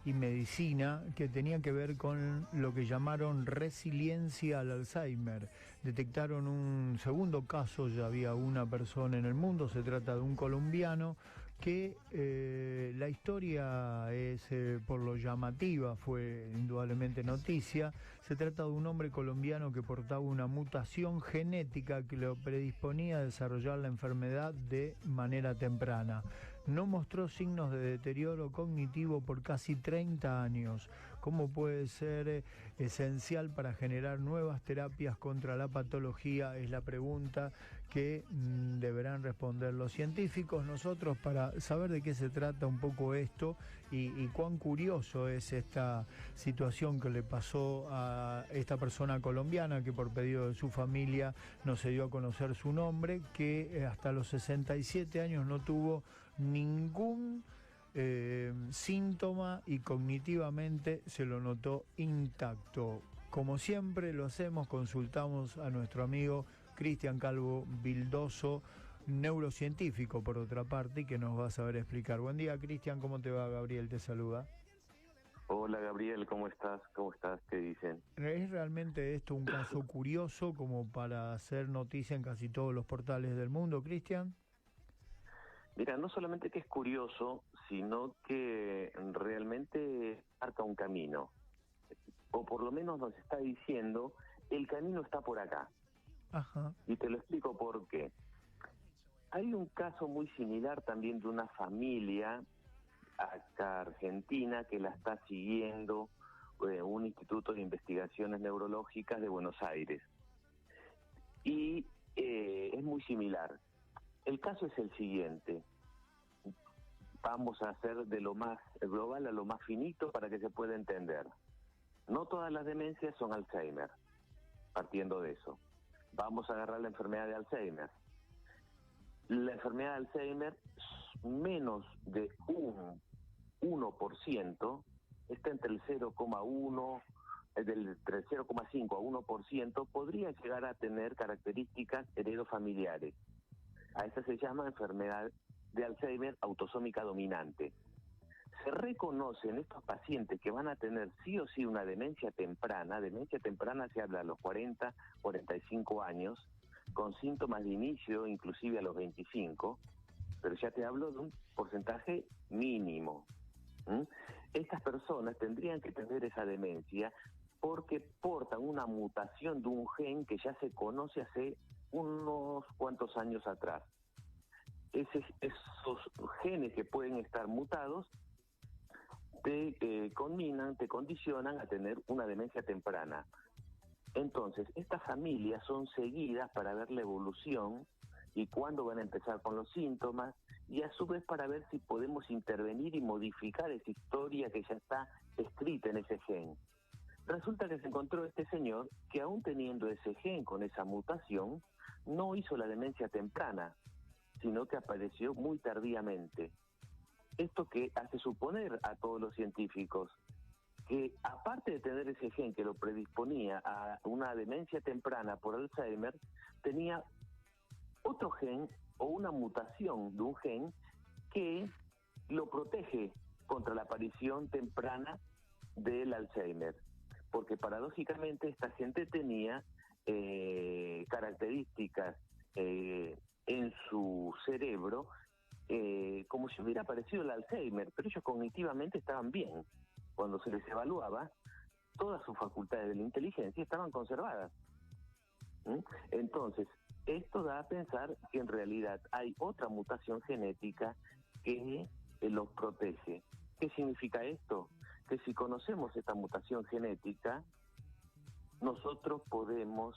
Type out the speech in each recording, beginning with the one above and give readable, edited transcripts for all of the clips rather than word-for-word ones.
y medicina que tenía que ver con lo que llamaron resiliencia al Alzheimer. Detectaron un segundo caso, ya había una persona en el mundo, se trata de un colombiano que la historia es por lo llamativa, fue indudablemente noticia. Se trata de un hombre colombiano que portaba una mutación genética que lo predisponía a desarrollar la enfermedad de manera temprana. No mostró signos de deterioro cognitivo por casi 30 años. ¿Cómo puede ser esencial para generar nuevas terapias contra la patología? Es la pregunta que deberán responder los científicos. Nosotros, para saber de qué se trata un poco esto y cuán curioso es esta situación que le pasó a esta persona colombiana, que por pedido de su familia no se dio a conocer su nombre, que hasta los 67 años no tuvo ningún síntoma y cognitivamente se lo notó intacto. Como siempre lo hacemos, consultamos a nuestro amigo Cristian Calvo Vildoso, neurocientífico por otra parte, y que nos va a saber explicar. Buen día, Cristian, ¿cómo te va? Gabriel te saluda. Hola Gabriel, ¿cómo estás? ¿Cómo estás? ¿Qué dicen? ¿Es realmente esto un caso curioso como para hacer noticia en casi todos los portales del mundo, Cristian? Mira, no solamente que es curioso, sino que realmente marca un camino, o por lo menos nos está diciendo, el camino está por acá. Ajá. Y te lo explico por qué. Hay un caso muy similar también de una familia acá argentina que la está siguiendo un instituto de investigaciones neurológicas de Buenos Aires. Y es muy similar. El caso es el siguiente. Vamos a hacer de lo más global a lo más finito para que se pueda entender. No todas las demencias son Alzheimer, partiendo de eso. Vamos a agarrar la enfermedad de Alzheimer. La enfermedad de Alzheimer, menos de un 1%, está entre el 0,1, entre el 0,5 a 1%, podría llegar a tener características heredofamiliares. A esta se llama enfermedad de Alzheimer autosómica dominante. Se reconocen estos pacientes que van a tener sí o sí una demencia temprana se habla a los 40, 45 años, con síntomas de inicio inclusive a los 25, pero ya te hablo de un porcentaje mínimo. Estas personas tendrían que tener esa demencia porque portan una mutación de un gen que ya se conoce hace unos cuantos años atrás. Esos genes que pueden estar mutados te condicionan a tener una demencia temprana. Entonces, estas familias son seguidas para ver la evolución y cuándo van a empezar con los síntomas, y a su vez para ver si podemos intervenir y modificar esa historia que ya está escrita en ese gen. Resulta que se encontró este señor que, aún teniendo ese gen con esa mutación, no hizo la demencia temprana, sino que apareció muy tardíamente. Esto que hace suponer a todos los científicos que, aparte de tener ese gen que lo predisponía a una demencia temprana por Alzheimer, tenía otro gen o una mutación de un gen que lo protege contra la aparición temprana del Alzheimer. Porque paradójicamente esta gente tenía características en su cerebro como si hubiera aparecido el Alzheimer, pero ellos cognitivamente estaban bien. Cuando se les evaluaba, todas sus facultades de la inteligencia estaban conservadas. Entonces, esto da a pensar que en realidad hay otra mutación genética que los protege. ¿Qué significa esto? Que si conocemos esta mutación genética, nosotros podríamos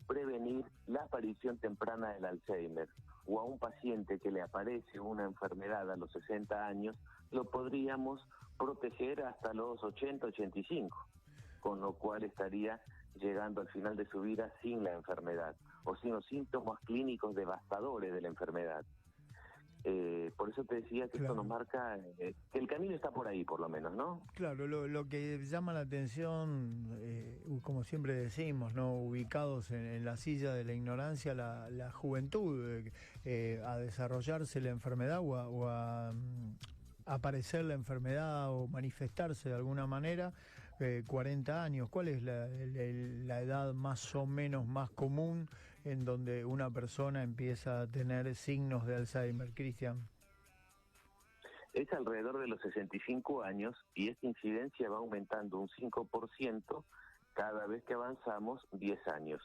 prevenir la aparición temprana del Alzheimer, o a un paciente que le aparece una enfermedad a los 60 años, lo podríamos proteger hasta los 80, 85, con lo cual estaría llegando al final de su vida sin la enfermedad, o sin los síntomas clínicos devastadores de la enfermedad. Por eso te decía que esto nos marca que el camino está por ahí, por lo menos, ¿no? Claro, lo que llama la atención, como siempre decimos, ¿no? Ubicados en la silla de la ignorancia, la juventud, a desarrollarse la enfermedad o a aparecer la enfermedad o manifestarse de alguna manera, 40 años. ¿Cuál es la edad más o menos más común en donde una persona empieza a tener signos de Alzheimer, Cristian? Es alrededor de los 65 años y esta incidencia va aumentando un 5% cada vez que avanzamos 10 años.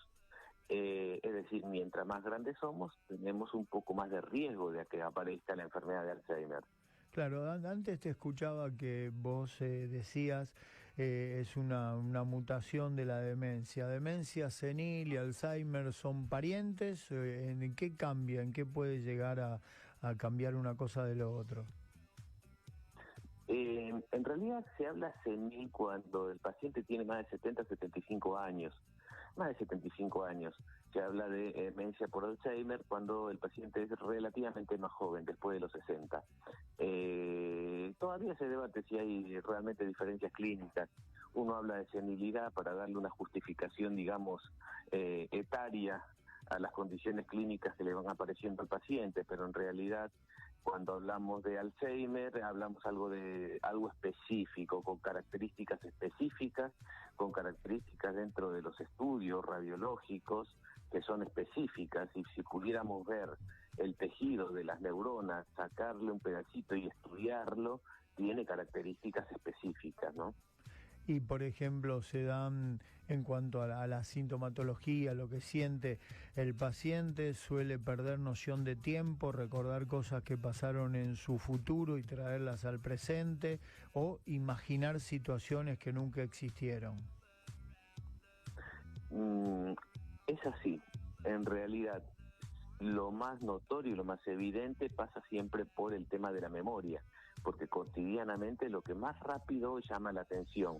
Es decir, mientras más grandes somos, tenemos un poco más de riesgo de que aparezca la enfermedad de Alzheimer. Claro, antes te escuchaba que vos decías es una mutación de la demencia. ¿Demencia senil y Alzheimer son parientes? ¿En qué cambia? ¿En qué puede llegar a cambiar una cosa de lo otro? En realidad se habla senil cuando el paciente tiene más de 70, 75 años. Más de 75 años. Se habla de demencia por Alzheimer cuando el paciente es relativamente más joven, después de los 60. Todavía se debate si hay realmente diferencias clínicas. Uno habla de senilidad para darle una justificación, digamos, etaria a las condiciones clínicas que le van apareciendo al paciente, pero en realidad cuando hablamos de Alzheimer hablamos algo específico, con características específicas, con características dentro de los estudios radiológicos que son específicas, y si pudiéramos ver el tejido de las neuronas, sacarle un pedacito y estudiarlo, tiene características específicas, ¿no? Y, por ejemplo, se dan en cuanto a la sintomatología, lo que siente el paciente, suele perder noción de tiempo, recordar cosas que pasaron en su futuro y traerlas al presente, o imaginar situaciones que nunca existieron. Es así. En realidad, lo más notorio y lo más evidente pasa siempre por el tema de la memoria, porque cotidianamente lo que más rápido llama la atención,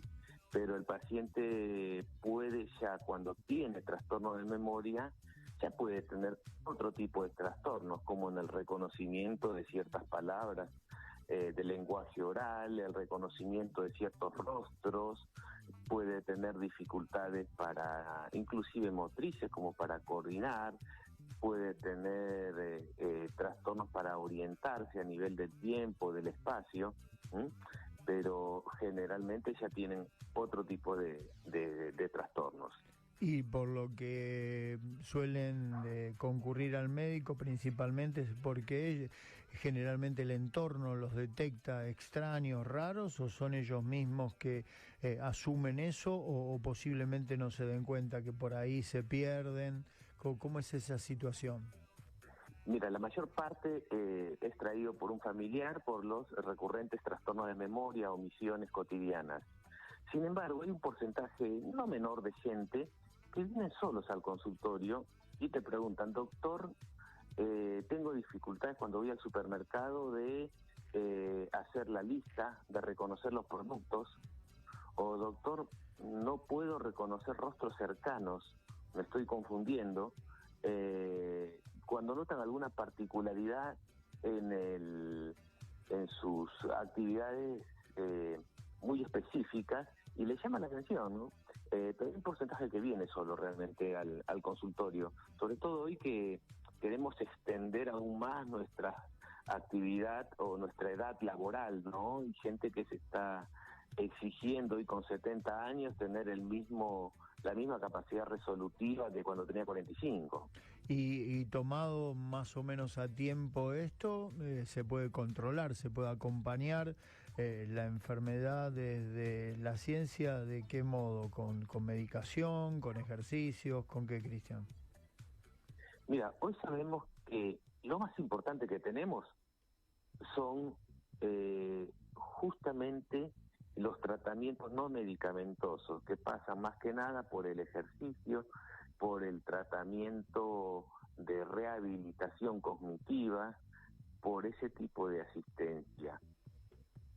pero el paciente puede ya, cuando tiene trastorno de memoria, ya puede tener otro tipo de trastornos, como en el reconocimiento de ciertas palabras, del lenguaje oral, el reconocimiento de ciertos rostros, puede tener dificultades para, inclusive motrices, como para coordinar, puede tener trastornos para orientarse a nivel del tiempo, del espacio, ¿sí? Pero generalmente ya tienen otro tipo de trastornos. Y por lo que suelen concurrir al médico principalmente es porque generalmente el entorno los detecta extraños, raros, o son ellos mismos que asumen eso, o posiblemente no se den cuenta que por ahí se pierden. ¿Cómo es esa situación? Mira, la mayor parte es traído por un familiar por los recurrentes trastornos de memoria, omisiones cotidianas. Sin embargo, hay un porcentaje no menor de gente que vienen solos al consultorio y te preguntan: doctor, tengo dificultades cuando voy al supermercado de hacer la lista, de reconocer los productos, o doctor, no puedo reconocer rostros cercanos, me estoy confundiendo. Cuando notan alguna particularidad en sus actividades muy específicas y les llama la atención, ¿no? Pero hay un porcentaje que viene solo realmente al consultorio, sobre todo hoy que queremos extender aún más nuestra actividad o nuestra edad laboral, ¿no? Y gente que se está exigiendo hoy con 70 años tener la misma capacidad resolutiva que cuando tenía 45. Y tomado más o menos a tiempo esto, se puede controlar, se puede acompañar la enfermedad desde la ciencia. ¿De qué modo? ¿Con medicación, con ejercicios, con qué, Cristian? Mira, hoy sabemos que lo más importante que tenemos son justamente los tratamientos no medicamentosos, que pasan más que nada por el ejercicio, por el tratamiento de rehabilitación cognitiva, por ese tipo de asistencia.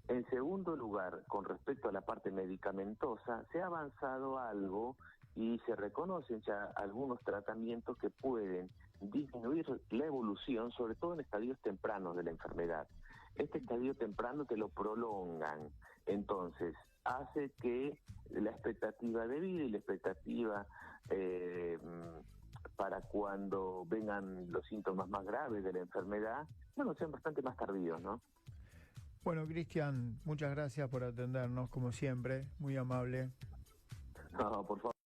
En segundo lugar, con respecto a la parte medicamentosa, se ha avanzado algo y se reconocen ya algunos tratamientos que pueden disminuir la evolución, sobre todo en estadios tempranos de la enfermedad. Este estadio temprano te lo prolongan, entonces hace que la expectativa de vida y la expectativa para cuando vengan los síntomas más graves de la enfermedad, bueno, sean bastante más tardíos, ¿no? Bueno, Cristian, muchas gracias por atendernos, como siempre, muy amable. No, por favor.